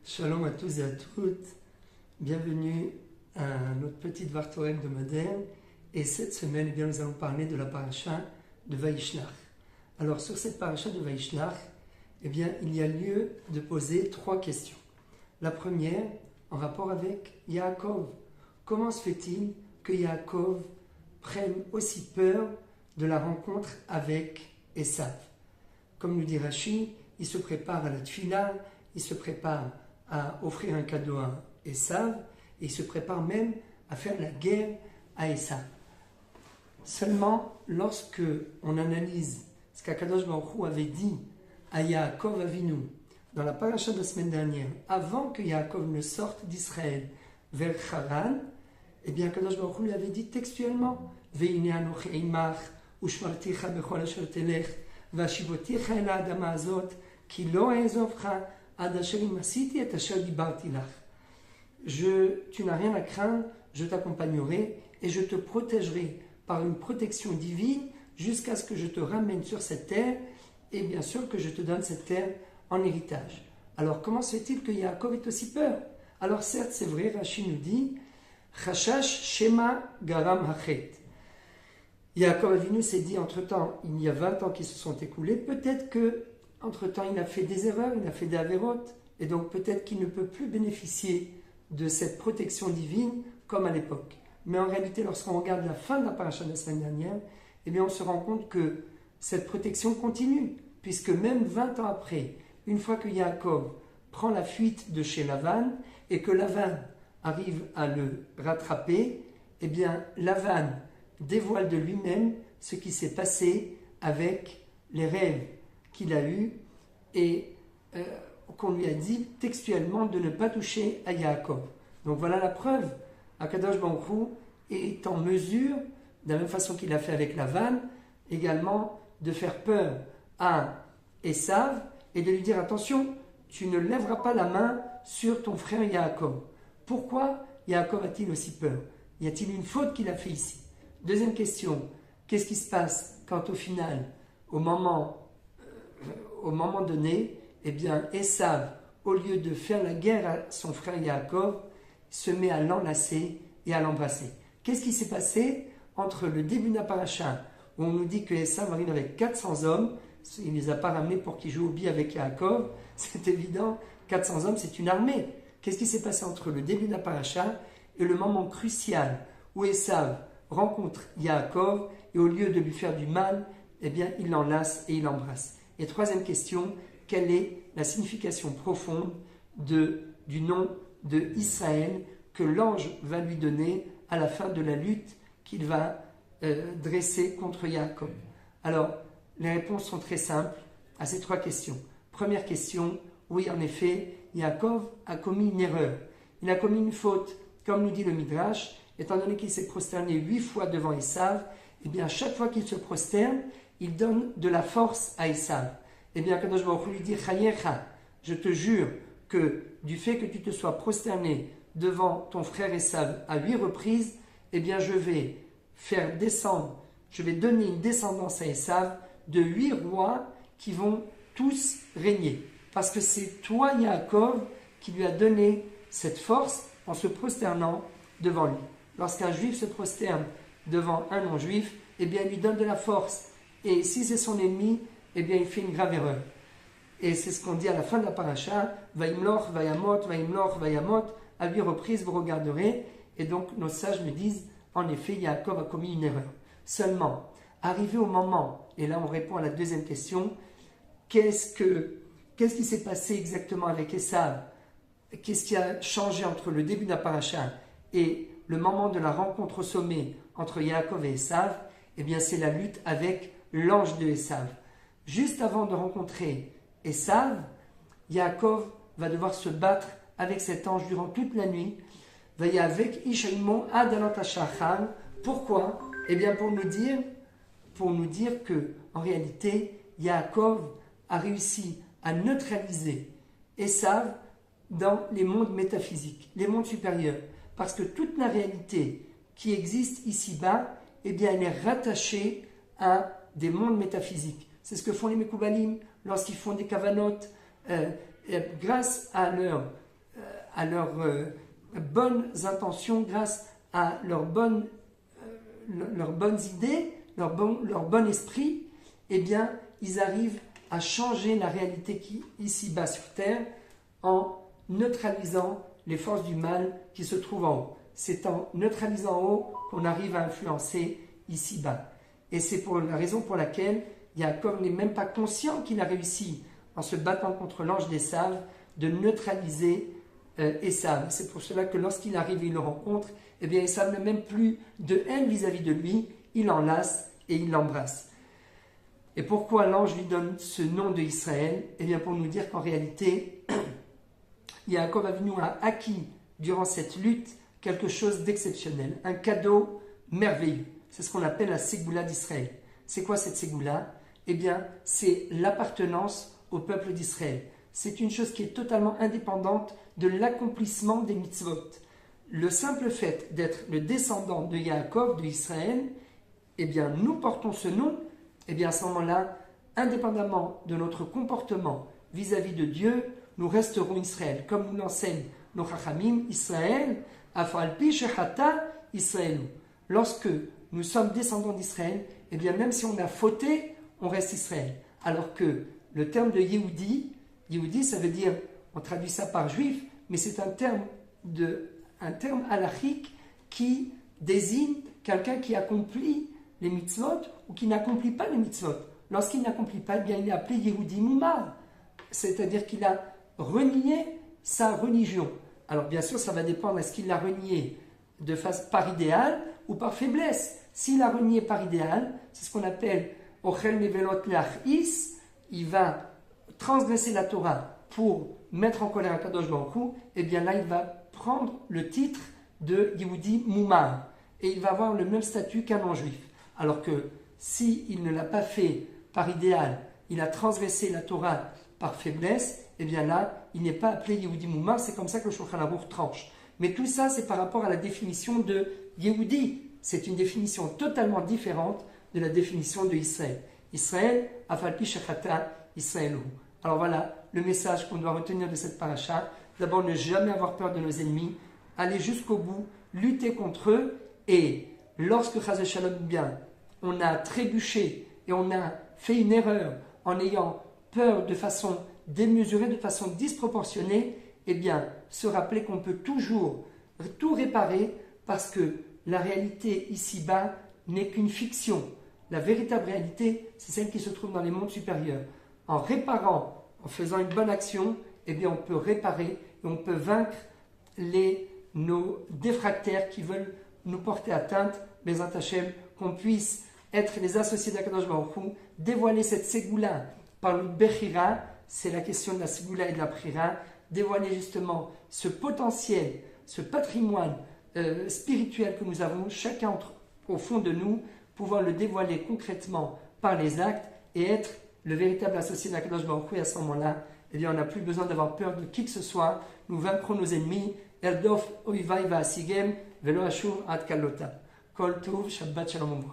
Shalom à tous et à toutes, bienvenue à notre petite Vartorah hebdomadaire. Et cette semaine, nous allons parler de la paracha de Vaishlach. Alors sur cette paracha de Vaishlach, il y a lieu de poser trois questions. La première, en rapport avec Yaakov. Comment se fait-il que Yaakov prenne aussi peur de la rencontre avec Esav? Comme nous dit Rashi, il se prépare à la tfila, il se prépare à offrir un cadeau à Esav, et il se prépare même à faire la guerre à Esav. Seulement, lorsque on analyse ce qu'Akadosh Baruch Hu avait dit à Yaakov Avinu dans la paracha de la semaine dernière, avant que Yaakov ne sorte d'Israël vers Haran, Akadosh Baruch Hu lui avait dit textuellement Ve'ine anochi imach ushmarticha bechol asher telech v'ashivoticha el ha'adama hazot ki lo e'ezovcha ad asher im asiti et asher dibarti lach. Tu n'as rien à craindre, je t'accompagnerai et je te protégerai par une protection divine jusqu'à ce que je te ramène sur cette terre et bien sûr que je te donne cette terre en héritage. Alors comment se fait-il que Yaakov ait aussi peur? Alors certes, c'est vrai, Rashi nous dit Chashash Shema Garam Hachet. Yaakov Avinu s'est dit entre-temps, il y a 20 ans qui se sont écoulés, peut-être que entre-temps il a fait des erreurs, il a fait des avérotes, et donc peut-être qu'il ne peut plus bénéficier de cette protection divine comme à l'époque. Mais en réalité, lorsqu'on regarde la fin de la paracha de la semaine dernière, on se rend compte que cette protection continue, puisque même 20 ans après, une fois que Yaakov prend la fuite de chez Lavan, et que Lavan arrive à le rattraper, Lavan dévoile de lui-même ce qui s'est passé avec les rêves qu'il a eus, et qu'on lui a dit textuellement de ne pas toucher à Yaakov. Donc voilà la preuve. Akadosh Baruch Hu est en mesure, de la même façon qu'il a fait avec Lavan, également de faire peur à Esav et de lui dire attention, tu ne lèveras pas la main sur ton frère Yaakov. Pourquoi Yaakov a-t-il aussi peur? Y a-t-il une faute qu'il a fait ici? Deuxième question, qu'est-ce qui se passe quand au final, au moment donné, Esav, au lieu de faire la guerre à son frère Yaakov, se met à l'enlacer et à l'embrasser? Qu'est-ce qui s'est passé entre le début de la paracha, où on nous dit que Esav arrive avec 400 hommes, il ne les a pas ramenés pour qu'ils jouent au billes avec Yaakov, c'est évident, 400 hommes c'est une armée. Qu'est-ce qui s'est passé entre le début de la paracha et le moment crucial où Esav rencontre Yaakov et au lieu de lui faire du mal, il l'enlace et il l'embrasse? Et troisième question, quelle est la signification profonde du nom de Israël que l'ange va lui donner à la fin de la lutte qu'il va dresser contre Yaakov? Alors, les réponses sont très simples à ces trois questions. Première question, oui, en effet, Yaakov a commis une erreur. Il a commis une faute, comme nous dit le Midrash, étant donné qu'il s'est prosterné 8 fois devant Esav, à chaque fois qu'il se prosterne, il donne de la force à Esav. Kadosh Baruch Hu lui dit Chayecha, je te jure que du fait que tu te sois prosterné devant ton frère Esav à 8 reprises, je vais faire descendre, je vais donner une descendance à Esav de 8 rois qui vont tous régner. Parce que c'est toi, Yaakov, qui lui a donné cette force en se prosternant devant lui. Lorsqu'un juif se prosterne devant un non-juif, il lui donne de la force. Et si c'est son ennemi, il fait une grave erreur. Et c'est ce qu'on dit à la fin de la paracha, Vaimloch, Vayamot, Vaimloch, Vayamot, à 8 reprises vous regarderez. Et donc nos sages me disent, en effet, Yaakov a commis une erreur. Seulement, arrivé au moment, et là on répond à la deuxième question, qu'est-ce qui s'est passé exactement avec Esav? Qu'est-ce qui a changé entre le début de la paracha et le moment de la rencontre au sommet entre Yaakov et Esav? C'est la lutte avec l'ange de Esav. Juste avant de rencontrer Esav, Yaakov va devoir se battre avec cet ange durant toute la nuit. Avec Ishaïmon Adalant Ashachar. Pourquoi? Pour nous dire que, en réalité, Yaakov a réussi à neutraliser Esav dans les mondes métaphysiques, les mondes supérieurs. Parce que toute la réalité qui existe ici-bas, elle est rattachée à des mondes métaphysiques. C'est ce que font les Mekoubalim lorsqu'ils font des kavanotes. Grâce à leur à leurs bonnes intentions, grâce à leurs bonnes idées, leur bon esprit, eh bien, ils arrivent à changer la réalité qui ici-bas sur terre en neutralisant les forces du mal qui se trouvent en haut. C'est en neutralisant en haut qu'on arrive à influencer ici-bas. Et c'est pour la raison pour laquelle Yaakov n'est même pas conscient qu'il a réussi, en se battant contre l'ange d'Ésav, de neutraliser Ésav. C'est pour cela que lorsqu'il arrive et il le rencontre, eh bien Ésav n'a même plus de haine vis-à-vis de lui, il l'enlace et il l'embrasse. Et pourquoi l'ange lui donne ce nom de Israël? Eh bien pour nous dire qu'en réalité, Yaakov Avinu a acquis durant cette lutte quelque chose d'exceptionnel, un cadeau merveilleux. C'est ce qu'on appelle la Ségoula d'Israël. C'est quoi cette Ségoula? Eh bien, c'est l'appartenance au peuple d'Israël. C'est une chose qui est totalement indépendante de l'accomplissement des mitzvot. Le simple fait d'être le descendant de Yaakov, de Israël, eh bien, nous portons ce nom, eh bien, à ce moment-là, indépendamment de notre comportement vis-à-vis de Dieu, nous resterons Israël. Comme nous l'enseignent nos Chachamim, Israël, Afalpi Shechata Israël. Lorsque nous sommes descendants d'Israël, eh bien, même si on a fauté, on reste Israël. Alors que le terme de Yehudi, ça veut dire, on traduit ça par juif, mais c'est un terme halachique qui désigne quelqu'un qui accomplit les mitzvot ou qui n'accomplit pas les mitzvot. Lorsqu'il n'accomplit pas, eh bien, il est appelé Yehudi Moumar, c'est-à-dire qu'il a renié sa religion. Alors bien sûr, ça va dépendre, est-ce qu'il l'a renié par idéal ou par faiblesse. S'il a renié par idéal, c'est ce qu'on appelle Ochel Nevelot Lachis, il va transgresser la Torah pour mettre en colère Akadosh Baruch Hu, et bien là, il va prendre le titre de Yehudi Moumar, et il va avoir le même statut qu'un non-juif. Alors que s'il ne l'a pas fait par idéal, il a transgressé la Torah par faiblesse, et bien là, il n'est pas appelé Yehudi Moumar, c'est comme ça que le Shulchan Aruch tranche. Mais tout ça, c'est par rapport à la définition de Yehudi. C'est une définition totalement différente de la définition de Israël. Israël, Afalpi Shechata, Israël. Alors voilà le message qu'on doit retenir de cette paracha. D'abord, ne jamais avoir peur de nos ennemis, aller jusqu'au bout, lutter contre eux, et lorsque Chazé Shalom, bien, on a trébuché et on a fait une erreur en ayant peur de façon démesurée, de façon disproportionnée, eh bien, se rappeler qu'on peut toujours tout réparer parce que la réalité ici-bas n'est qu'une fiction. La véritable réalité, c'est celle qui se trouve dans les mondes supérieurs. En réparant, en faisant une bonne action, eh bien, on peut réparer et on peut vaincre nos défractaires qui veulent nous porter atteinte. Bezrat Hashem, qu'on puisse être les associés d'Akadosh Baruch Hu, dévoiler cette ségoula par le Bechira, c'est la question de la ségoula et de la prira, dévoiler justement ce potentiel, ce patrimoine spirituel que nous avons, chacun au fond de nous, pouvoir le dévoiler concrètement par les actes et être le véritable associé d'Akadosh Baruch Hu. Et à ce moment-là, eh bien, on n'a plus besoin d'avoir peur de qui que ce soit, nous vaincrons nos ennemis. Erdof oivai va'asigem velo ashur ad kalota. Kol tov, Shabbat Shalom.